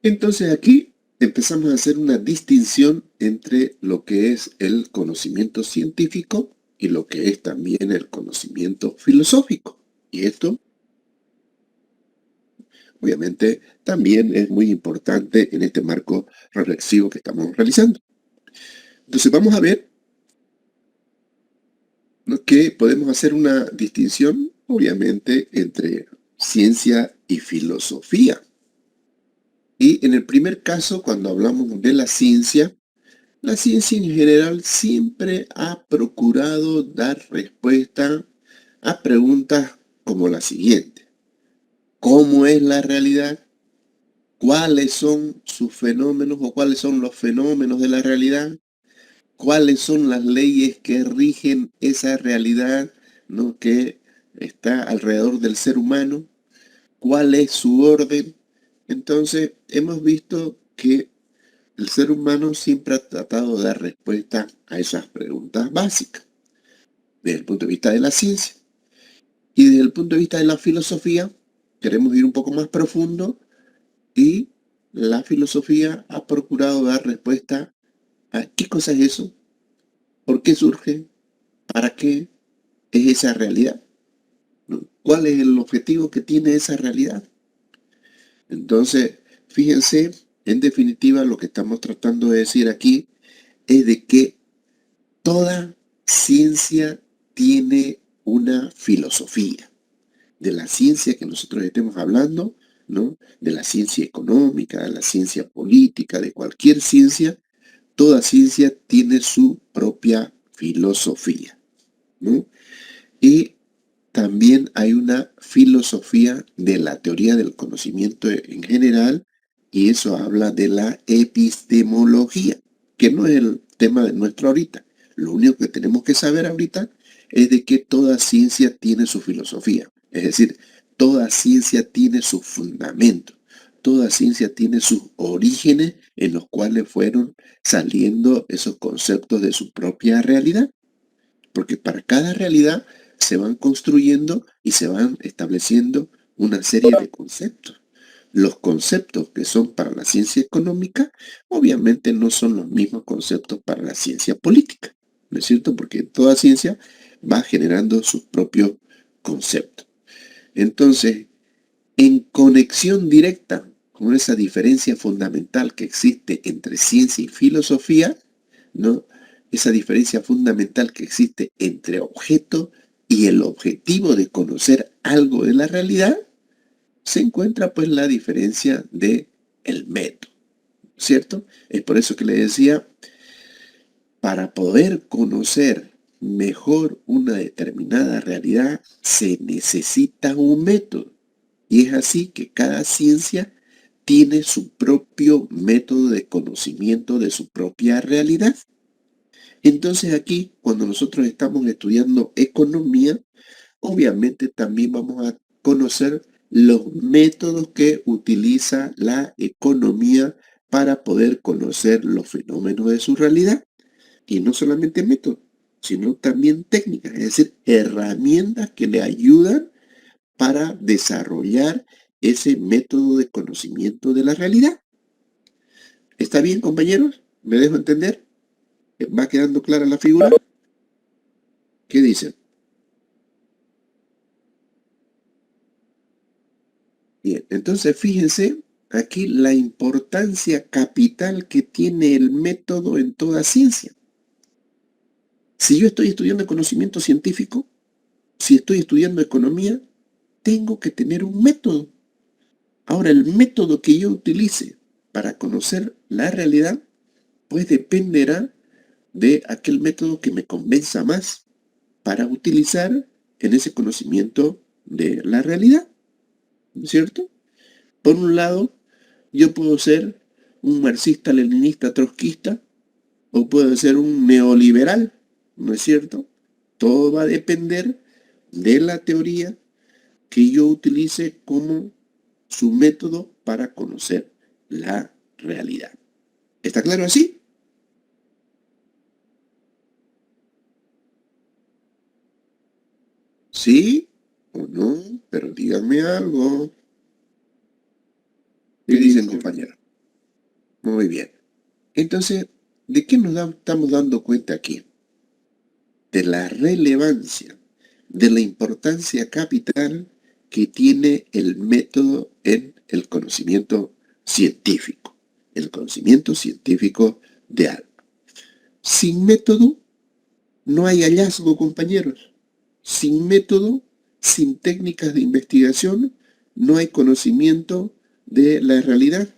[SPEAKER 1] Entonces aquí empezamos a hacer una distinción entre lo que es el conocimiento científico y lo que es también el conocimiento filosófico. Y esto, obviamente, también es muy importante en este marco reflexivo que estamos realizando. Entonces vamos a ver, ¿no?, que podemos hacer una distinción, obviamente, entre ciencia y filosofía. Y en el primer caso, cuando hablamos de la ciencia en general siempre ha procurado dar respuesta a preguntas como la siguiente. ¿Cómo es la realidad? ¿Cuáles son sus fenómenos o cuáles son los fenómenos de la realidad? ¿Cuáles son las leyes que rigen esa realidad, ¿no?, que está alrededor del ser humano? ¿Cuál es su orden? Entonces, hemos visto que el ser humano siempre ha tratado de dar respuesta a esas preguntas básicas, desde el punto de vista de la ciencia. Y desde el punto de vista de la filosofía, queremos ir un poco más profundo y la filosofía ha procurado dar respuesta a qué cosa es eso, por qué surge, para qué es esa realidad, ¿no? ¿Cuál es el objetivo que tiene esa realidad? Entonces, fíjense, en definitiva, lo que estamos tratando de decir aquí es de que toda ciencia tiene una filosofía. De la ciencia que nosotros estemos hablando, ¿no?, de la ciencia económica, de la ciencia política, de cualquier ciencia, toda ciencia tiene su propia filosofía, ¿no? Y también hay una filosofía de la teoría del conocimiento en general, y eso habla de la epistemología, que no es el tema de nuestro ahorita. Lo único que tenemos que saber ahorita es de que toda ciencia tiene su filosofía. Es decir, toda ciencia tiene sus fundamentos. Toda ciencia tiene sus orígenes en los cuales fueron saliendo esos conceptos de su propia realidad. Porque para cada realidad se van construyendo y se van estableciendo una serie de conceptos. Los conceptos que son para la ciencia económica, obviamente no son los mismos conceptos para la ciencia política, ¿no es cierto? Porque toda ciencia va generando sus propios conceptos. Entonces, en conexión directa con esa diferencia fundamental que existe entre ciencia y filosofía, ¿no?, esa diferencia fundamental que existe entre objeto y el objetivo de conocer algo de la realidad, se encuentra pues la diferencia de el método, ¿cierto? Es por eso que le decía, para poder conocer mejor una determinada realidad, se necesita un método. Y es así que cada ciencia tiene su propio método de conocimiento de su propia realidad. Entonces aquí, cuando nosotros estamos estudiando economía, obviamente también vamos a conocer los métodos que utiliza la economía para poder conocer los fenómenos de su realidad. Y no solamente métodos, sino también técnicas, es decir, herramientas que le ayudan para desarrollar ese método de conocimiento de la realidad. ¿Está bien, compañeros? ¿Me dejo entender? ¿Va quedando clara la figura? ¿Qué dicen? Bien, entonces fíjense aquí la importancia capital que tiene el método en toda ciencia. Si yo estoy estudiando conocimiento científico, si estoy estudiando economía, tengo que tener un método. Ahora, el método que yo utilice para conocer la realidad, pues dependerá de aquel método que me convenza más para utilizar en ese conocimiento de la realidad, ¿no es cierto? Por un lado, yo puedo ser un marxista, leninista, trotskista, o puedo ser un neoliberal, ¿no es cierto? Todo va a depender de la teoría que yo utilice como su método para conocer la realidad. ¿Está claro así? ¿Sí o no? Pero díganme algo. ¿Qué dicen, compañero? Muy bien. Entonces, ¿de qué estamos dando cuenta aquí? De la relevancia, de la importancia capital que tiene el método en el conocimiento científico, el conocimiento científico de algo. Sin método no hay hallazgo, compañeros. Sin método, sin técnicas de investigación, no hay conocimiento de la realidad.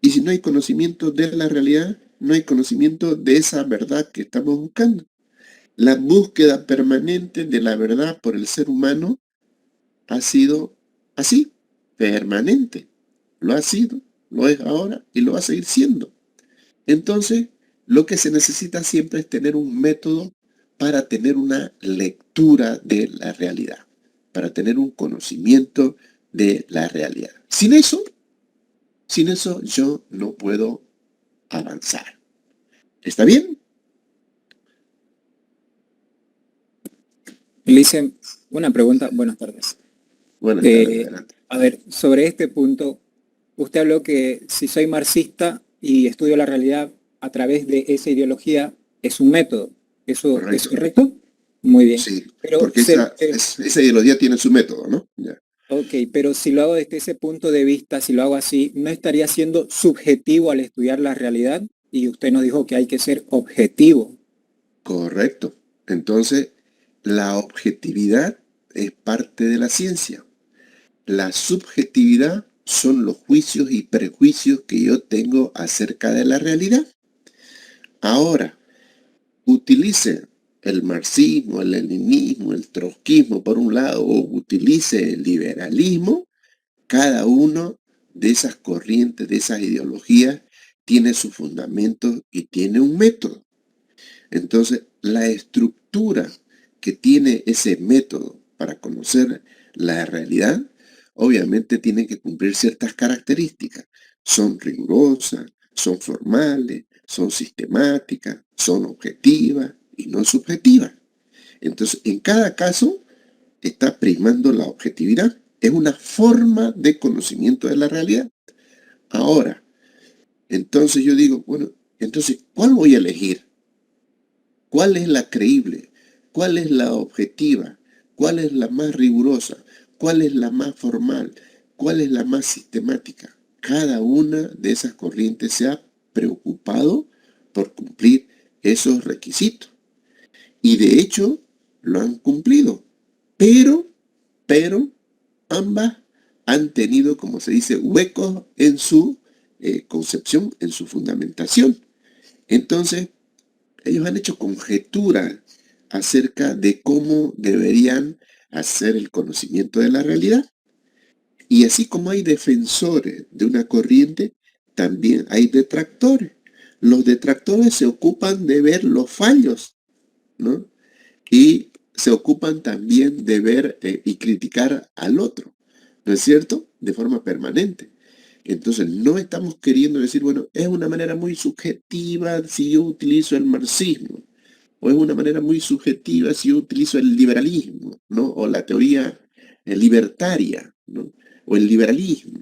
[SPEAKER 1] Y si no hay conocimiento de la realidad, no hay conocimiento de esa verdad que estamos buscando. La búsqueda permanente de la verdad por el ser humano ha sido así, permanente. Lo ha sido, lo es ahora y lo va a seguir siendo. Entonces, lo que se necesita siempre es tener un método para tener una lectura de la realidad, para tener un conocimiento de la realidad. Sin eso yo no puedo avanzar. ¿Está bien?
[SPEAKER 4] Le hice una pregunta, buenas tardes.
[SPEAKER 1] Buenas tardes, adelante.
[SPEAKER 4] A ver, sobre este punto, usted habló que si soy marxista y estudio la realidad a través de esa ideología, es un método. ¿Eso es correcto? Muy bien.
[SPEAKER 1] Sí,
[SPEAKER 4] Pero
[SPEAKER 1] porque esa ideología tiene su método, ¿no? Ya.
[SPEAKER 4] ok, pero si lo hago desde ese punto de vista, si lo hago así, ¿no estaría siendo subjetivo al estudiar la realidad? Y usted nos dijo que hay que ser objetivo.
[SPEAKER 1] Correcto. Entonces, la objetividad es parte de la ciencia. La subjetividad son los juicios y prejuicios que yo tengo acerca de la realidad. Ahora, utilice el marxismo, el leninismo, el trotskismo por un lado, o utilice el liberalismo, cada uno de esas corrientes, de esas ideologías, tiene sus fundamentos y tiene un método. Entonces, la estructura que tiene ese método para conocer la realidad, obviamente tiene que cumplir ciertas características. Son rigurosas, son formales, son sistemáticas, son objetivas y no subjetivas. Entonces, en cada caso está primando la objetividad. Es una forma de conocimiento de la realidad. Ahora, entonces yo digo, bueno, entonces, ¿cuál voy a elegir? ¿Cuál es la creíble? ¿Cuál es la objetiva? ¿Cuál es la más rigurosa? ¿Cuál es la más formal? ¿Cuál es la más sistemática? Cada una de esas corrientes se ha preocupado por cumplir esos requisitos. Y de hecho, lo han cumplido. Pero, ambas han tenido, como se dice, huecos en su concepción, en su fundamentación. Entonces, ellos han hecho conjeturas acerca de cómo deberían hacer el conocimiento de la realidad. Y así como hay defensores de una corriente, también hay detractores. Los detractores se ocupan de ver los fallos, ¿no? Y se ocupan también de ver y criticar al otro, ¿no es cierto? De forma permanente. Entonces, no estamos queriendo decir, bueno, es una manera muy subjetiva si yo utilizo el marxismo. o es una manera muy subjetiva si yo utilizo el liberalismo, ¿no? O la teoría libertaria, ¿no? O el liberalismo.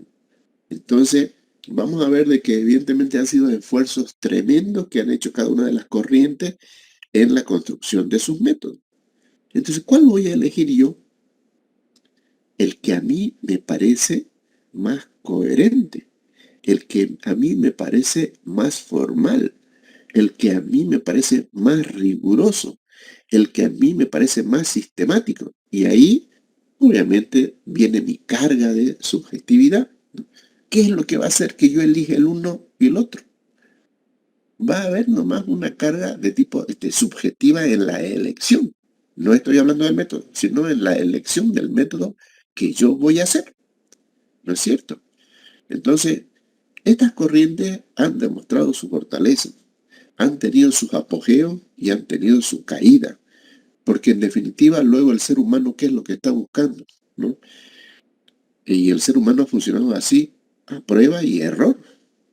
[SPEAKER 1] Entonces, vamos a ver de que evidentemente han sido esfuerzos tremendos que han hecho cada una de las corrientes en la construcción de sus métodos. Entonces, ¿cuál voy a elegir yo? El que a mí me parece más coherente, el que a mí me parece más formal, el que a mí me parece más riguroso, el que a mí me parece más sistemático. Y ahí, obviamente, viene mi carga de subjetividad. ¿Qué es lo que va a hacer que yo elija el uno y el otro? Va a haber nomás una carga de tipo subjetiva en la elección. No estoy hablando del método, sino en la elección del método que yo voy a hacer. ¿No es cierto? Entonces, estas corrientes han demostrado su fortaleza, han tenido sus apogeos y han tenido su caída. Porque en definitiva, luego el ser humano, ¿qué es lo que está buscando? ¿No? Y el ser humano ha funcionado así, a prueba y error,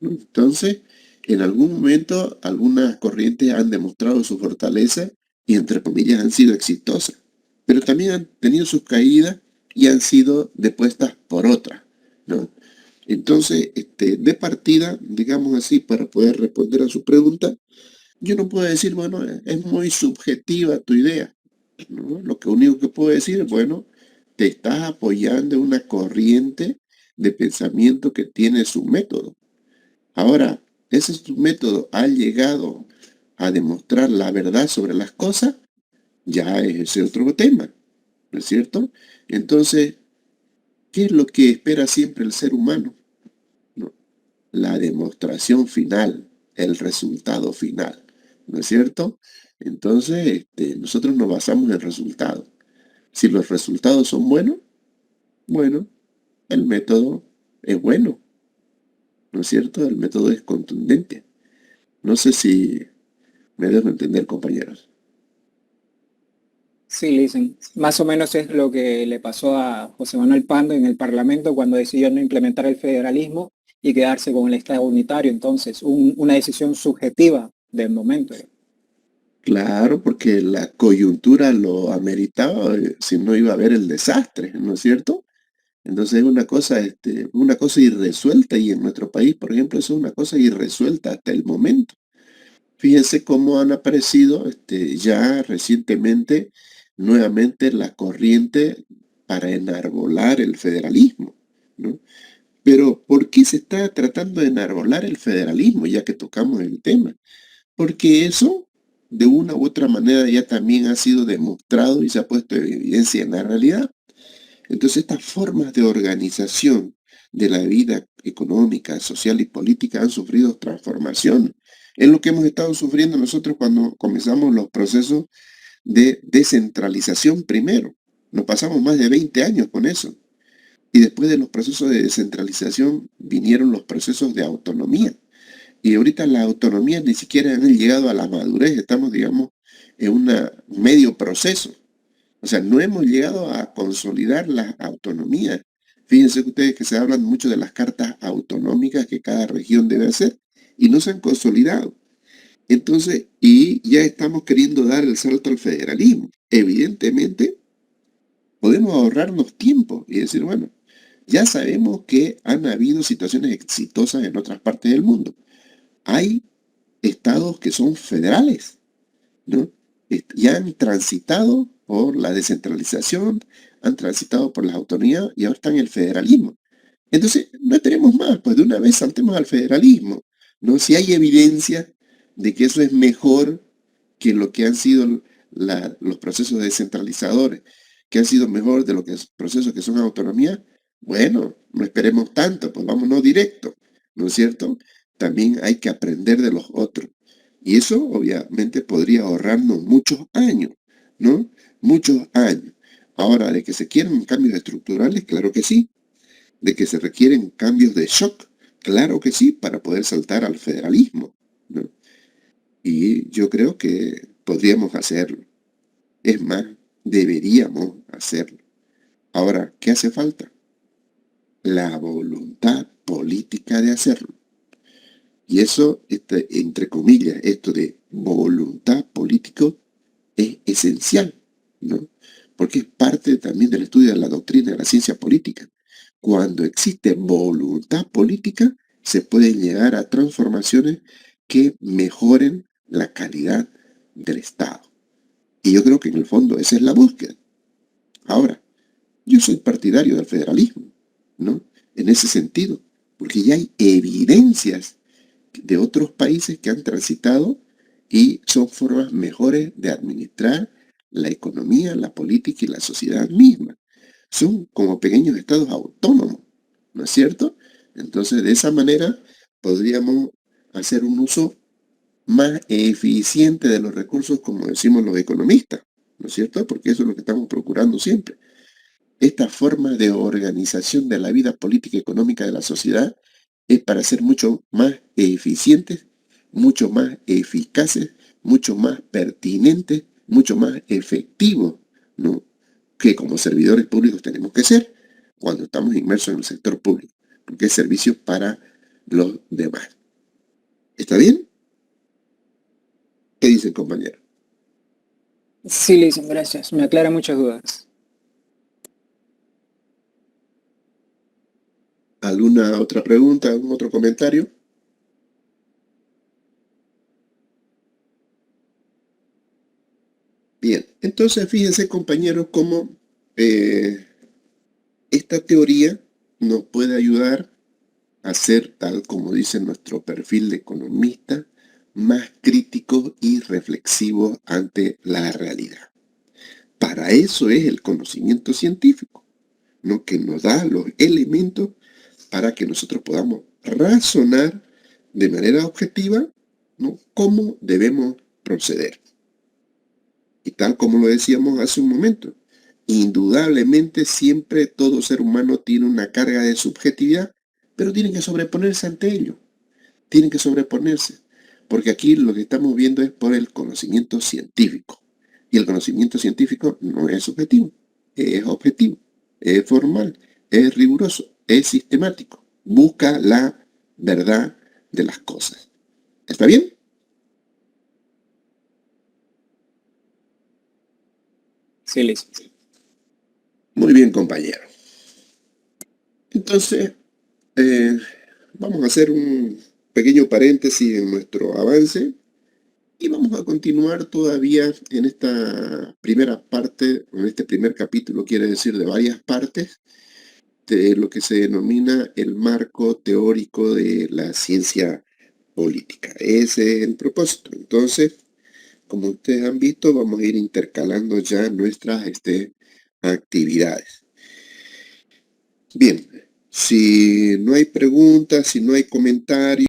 [SPEAKER 1] ¿no? Entonces, en algún momento, algunas corrientes han demostrado su fortaleza y, entre comillas, han sido exitosas. Pero también han tenido sus caídas y han sido depuestas por otras, ¿no? Entonces, de partida, digamos así, para poder responder a su pregunta, yo no puedo decir, bueno, es muy subjetiva tu idea, ¿no? Lo que único que puedo decir es, bueno, te estás apoyando en una corriente de pensamiento que tiene su método. Ahora, ese su método ha llegado a demostrar la verdad sobre las cosas, ya es ese otro tema, ¿no es cierto? Entonces, ¿qué es lo que espera siempre el ser humano? ¿No? La demostración final, el resultado final, ¿no es cierto? Entonces, nosotros nos basamos en el resultado. Si los resultados son buenos, bueno, el método es bueno, ¿no es cierto? El método es contundente. No sé si me dejo entender, compañeros.
[SPEAKER 4] Sí, Lisen. Más o menos es lo que le pasó a José Manuel Pando en el Parlamento cuando decidió no implementar el federalismo y quedarse con el Estado unitario. Entonces, una decisión subjetiva del momento.
[SPEAKER 1] Claro, porque la coyuntura lo ameritaba, si no iba a haber el desastre, ¿no es cierto? Entonces es una cosa irresuelta y en nuestro país, por ejemplo, eso es una cosa irresuelta hasta el momento. Fíjense cómo han aparecido ya recientemente nuevamente la corriente para enarbolar el federalismo, ¿no? Pero ¿por qué se está tratando de enarbolar el federalismo, ya que tocamos el tema? Porque eso, de una u otra manera, ya también ha sido demostrado y se ha puesto en evidencia en la realidad. Entonces, estas formas de organización de la vida económica, social y política han sufrido transformación. Es lo que hemos estado sufriendo nosotros cuando comenzamos los procesos de descentralización primero. Nos pasamos más de 20 años con eso. Y después de los procesos de descentralización vinieron los procesos de autonomía. Y ahorita las autonomías ni siquiera han llegado a la madurez. Estamos, digamos, en un medio proceso. O sea, no hemos llegado a consolidar la autonomía. Fíjense ustedes que se hablan mucho de las cartas autonómicas que cada región debe hacer y no se han consolidado. Entonces, y ya estamos queriendo dar el salto al federalismo. Evidentemente, podemos ahorrarnos tiempo y decir, bueno, ya sabemos que han habido situaciones exitosas en otras partes del mundo. Hay estados que son federales, ¿no? Ya han transitado por la descentralización, han transitado por las autonomías y ahora están en el federalismo. Entonces, no tenemos más, pues de una vez saltemos al federalismo, ¿no? Si hay evidencia de que eso es mejor que lo que han sido los procesos descentralizadores, que han sido mejor de los procesos que son autonomía, bueno, no esperemos tanto, pues vámonos directo, ¿no es cierto? También hay que aprender de los otros. Y eso obviamente podría ahorrarnos muchos años, ¿no? Muchos años. Ahora, de que se quieren cambios estructurales, claro que sí. De que se requieren cambios de shock, claro que sí, para poder saltar al federalismo, ¿no? Y yo creo que podríamos hacerlo. Es más, deberíamos hacerlo. Ahora, ¿qué hace falta? La voluntad política de hacerlo. Y eso, entre comillas, esto de voluntad política es esencial, ¿no? Porque es parte también del estudio de la doctrina de la ciencia política. Cuando existe voluntad política, se pueden llegar a transformaciones que mejoren la calidad del Estado. Y yo creo que en el fondo esa es la búsqueda. Ahora, yo soy partidario del federalismo, ¿no? En ese sentido, porque ya hay evidencias de otros países que han transitado y son formas mejores de administrar la economía, la política y la sociedad misma. Son como pequeños estados autónomos, ¿no es cierto? Entonces, de esa manera podríamos hacer un uso más eficiente de los recursos, como decimos los economistas, ¿no es cierto? Porque eso es lo que estamos procurando siempre. Esta forma de organización de la vida política y económica de la sociedad es para ser mucho más eficientes, mucho más eficaces, mucho más pertinentes, mucho más efectivos, ¿no? Que como servidores públicos tenemos que ser cuando estamos inmersos en el sector público, porque es servicio para los demás. ¿Está bien? ¿Qué dice el compañero?
[SPEAKER 4] Sí, Lisen, gracias. Me aclara muchas dudas.
[SPEAKER 1] ¿Alguna otra pregunta, algún otro comentario? Bien, entonces fíjense, compañeros, cómo esta teoría nos puede ayudar a ser, tal como dice nuestro perfil de economista, más críticos y reflexivos ante la realidad. Para eso es el conocimiento científico, ¿no? Que nos da los elementos para que nosotros podamos razonar de manera objetiva, ¿no? Cómo debemos proceder. Y tal como lo decíamos hace un momento, indudablemente siempre todo ser humano tiene una carga de subjetividad, pero tienen que sobreponerse ante ello. Tienen que sobreponerse. Porque aquí lo que estamos viendo es por el conocimiento científico. Y el conocimiento científico no es subjetivo, es objetivo, es formal, es riguroso, es sistemático. Busca la verdad de las cosas. ¿Está bien?
[SPEAKER 4] Sí, Lisen.
[SPEAKER 1] Muy bien, compañero. Entonces, vamos a hacer un pequeño paréntesis en nuestro avance y vamos a continuar todavía en esta primera parte, en este primer capítulo, quiere decir de varias partes, de lo que se denomina el marco teórico de la ciencia política. Ese es el propósito. Entonces, como ustedes han visto, vamos a ir intercalando ya nuestras actividades. Bien, si no hay preguntas, si no hay comentarios,